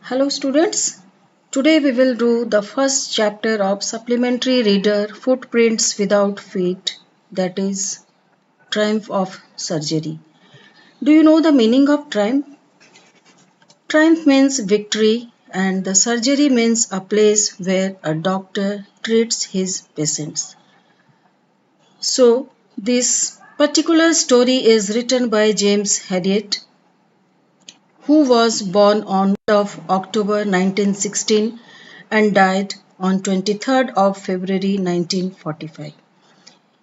Hello students. Today we will do the first chapter of supplementary reader Footprints Without Feet, that is Triumph of Surgery. Do you know the meaning of triumph? Triumph means victory and the surgery means a place where a doctor treats his patients. So this particular story is written by James Herriot, who was born on of October 1916 and died on 23rd of February 1945.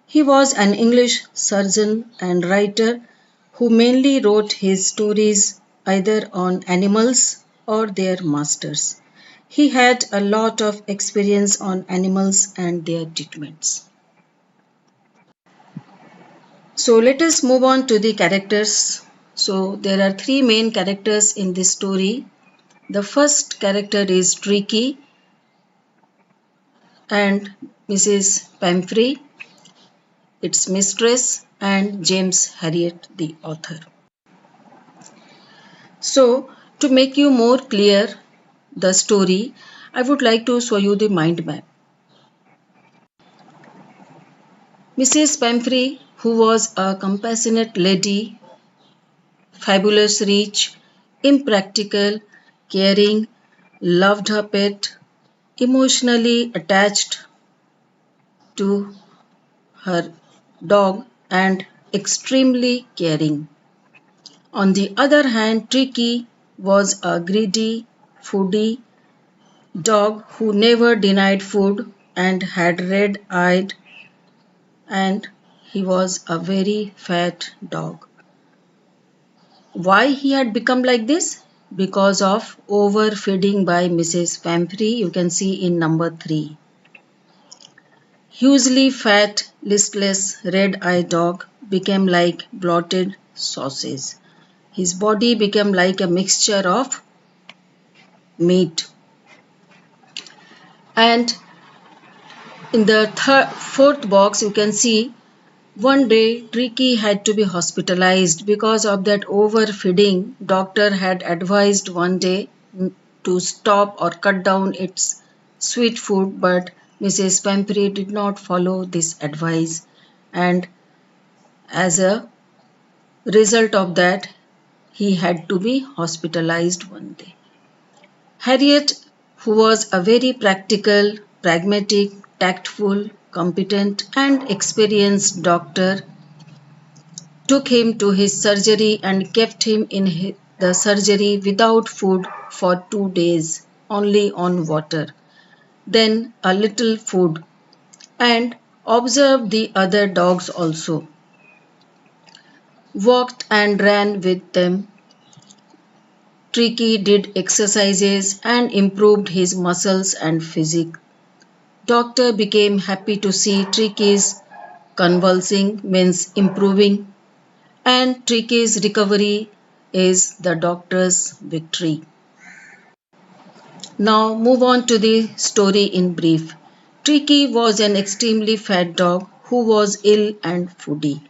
He was an English surgeon and writer who mainly wrote his stories either on animals or their masters. He had a lot of experience on animals and their treatments. So let us move on to the characters. So there are three main characters in this story. The first character is Tricky and Mrs. Pamphry, its mistress, and James Herriot, the author. So, to make you more clear the story, I would like to show you the mind map. Mrs. Pamphry, who was a compassionate lady, fabulous rich, impractical, caring, loved her pet, emotionally attached to her dog and extremely caring. On the other hand, Tricky was a greedy, foodie dog who never denied food and had red-eyed, and he was a very fat dog. Why he had become like this? Because of overfeeding by Mrs. Pamphry, you can see in number 3. Hugely fat, listless, red-eyed dog became like bloated sausage. His body became like a mixture of meat. And in the fourth box, you can see one day Tricky had to be hospitalized because of that overfeeding. Doctor had advised one day to stop or cut down its sweet food, but Mrs. Pamphry did not follow this advice, and as a result of that, he had to be hospitalized one day. Harriet, who was a very practical, pragmatic, tactful, competent, and experienced doctor, took him to his surgery and kept him in the surgery without food for 2 days, only on water, then a little food, and observed the other dogs also. Walked and ran with them. Tricky did exercises and improved his muscles and physique. Doctor became happy to see Tricky's convulsing means improving, and Tricky's recovery is the doctor's victory. Now move on to the story in brief. Tricky was an extremely fat dog who was ill and foodie,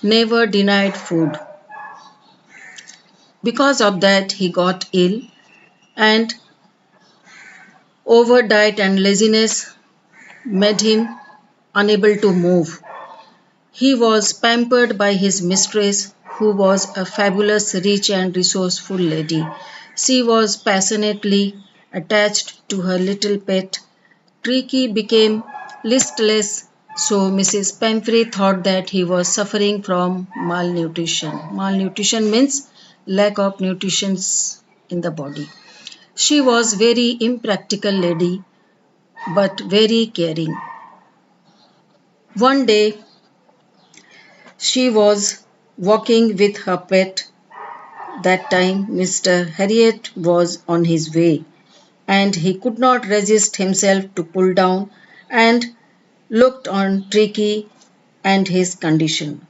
never denied food. Because of that, he got ill, and overdiet and laziness made him unable to move. He was pampered by his mistress, who was a fabulous, rich and resourceful lady. She was passionately attached to her little pet. Tricky became listless, so Mrs. Pamphry thought that he was suffering from malnutrition. Malnutrition means lack of nutrition in the body. She was very impractical lady, but very caring. One day, she was walking with her pet. That time, Mr. Herriot was on his way, and he could not resist himself to pull down and looked on Tricky and his condition.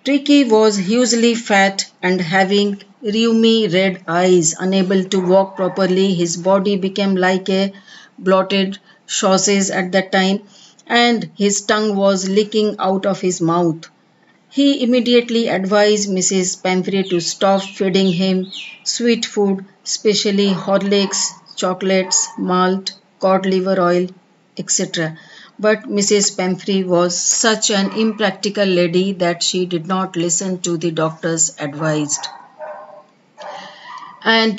Tricky was hugely fat and having rheumy red eyes, unable to walk properly. His body became like a bloated sausage at that time, and his tongue was leaking out of his mouth. He immediately advised Mrs. Pamphry to stop feeding him sweet food especially Horlicks, chocolates, malt, cod liver oil, etc. But Mrs. Pamphry was such an impractical lady that she did not listen to the doctor's advice. And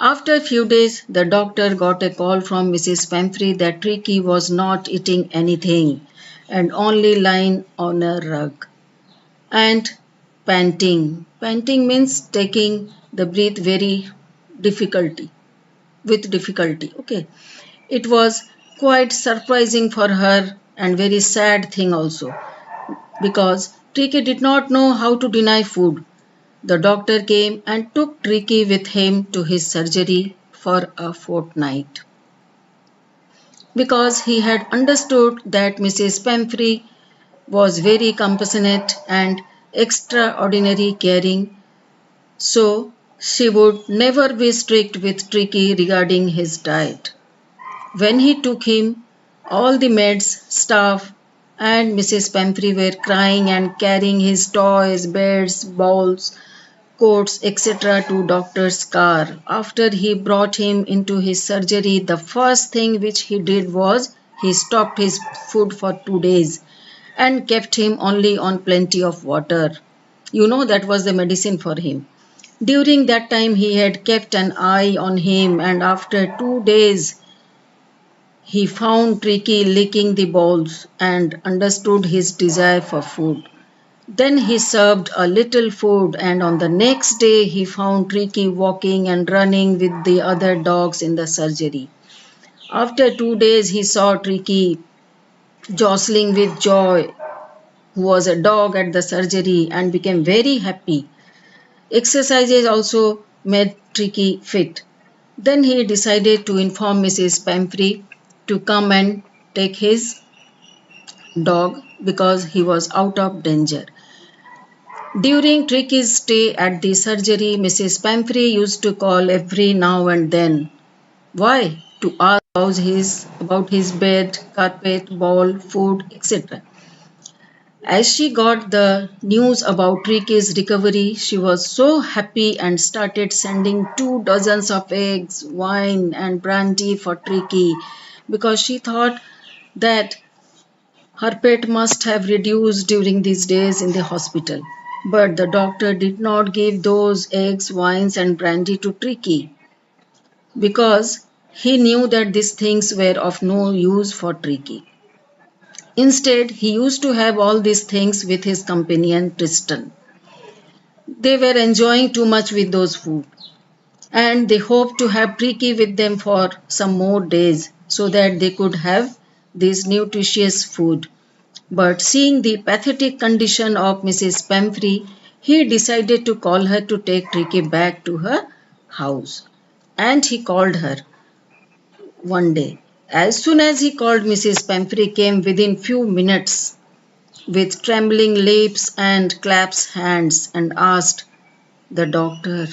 after a few days, the doctor got a call from Mrs. Pamphry that Tricky was not eating anything and only lying on a rug and panting. Panting means taking the breath with difficulty. Okay. It was quite surprising for her and very sad thing also because Tricky did not know how to deny food. The doctor came and took Tricky with him to his surgery for a fortnight because he had understood that Mrs. Pamphry was very compassionate and extraordinary caring, so she would never be strict with Tricky regarding his diet. When he took him, all the maids, staff, and Mrs. Pamphry were crying and carrying his toys, beds, bowls, coats, etc. to doctor's car. After he brought him into his surgery, the first thing which he did was he stopped his food for 2 days and kept him only on plenty of water. That was the medicine for him. During that time he had kept an eye on him, and after 2 days he found Tricky licking the bowls and understood his desire for food. Then he served a little food, and on the next day he found Tricky walking and running with the other dogs in the surgery. After 2 days he saw Tricky jostling with Joy, who was a dog at the surgery, and became very happy. Exercises also made Tricky fit. Then he decided to inform Mrs. Pamphry to come and take his dog because he was out of danger. During Tricky's stay at the surgery, Mrs. Pamphry used to call every now and then. Why? To ask about his bed, carpet, ball, food, etc. As she got the news about Tricky's recovery, she was so happy and started sending 2 dozens of eggs, wine, and brandy for Tricky because she thought that her pet must have reduced during these days in the hospital. But the doctor did not give those eggs, wines, and brandy to Tricky because he knew that these things were of no use for Tricky. Instead, he used to have all these things with his companion Tristan. They were enjoying too much with those food, and they hoped to have Tricky with them for some more days so that they could have this nutritious food. But seeing the pathetic condition of Mrs. Pamphry, he decided to call her to take Tricky back to her house. And he called her one day. As soon as he called, Mrs. Pamphry came within few minutes with trembling lips and clasped hands and asked the doctor,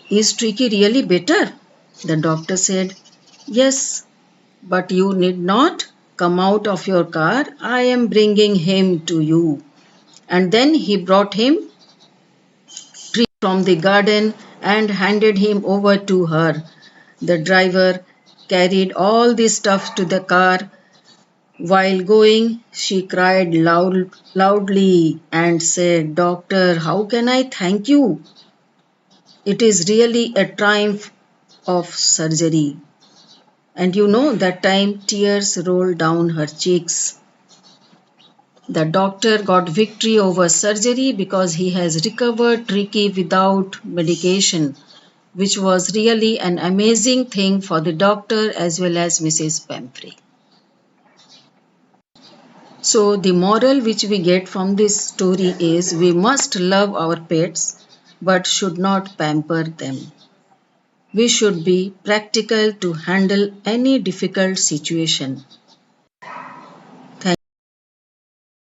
"Is Tricky really better?" The doctor said, "Yes, but you need not come out of your car. I am bringing him to you." And then he brought him from the garden and handed him over to her. The driver carried all the stuff to the car. While going, she cried loudly and said, "Doctor, how can I thank you? It is really a triumph of surgery." And that time tears rolled down her cheeks. The doctor got victory over surgery because he has recovered Tricky without medication, which was really an amazing thing for the doctor as well as Mrs. Pamphry. So the moral which we get from this story is we must love our pets but should not pamper them. We should be practical to handle any difficult situation.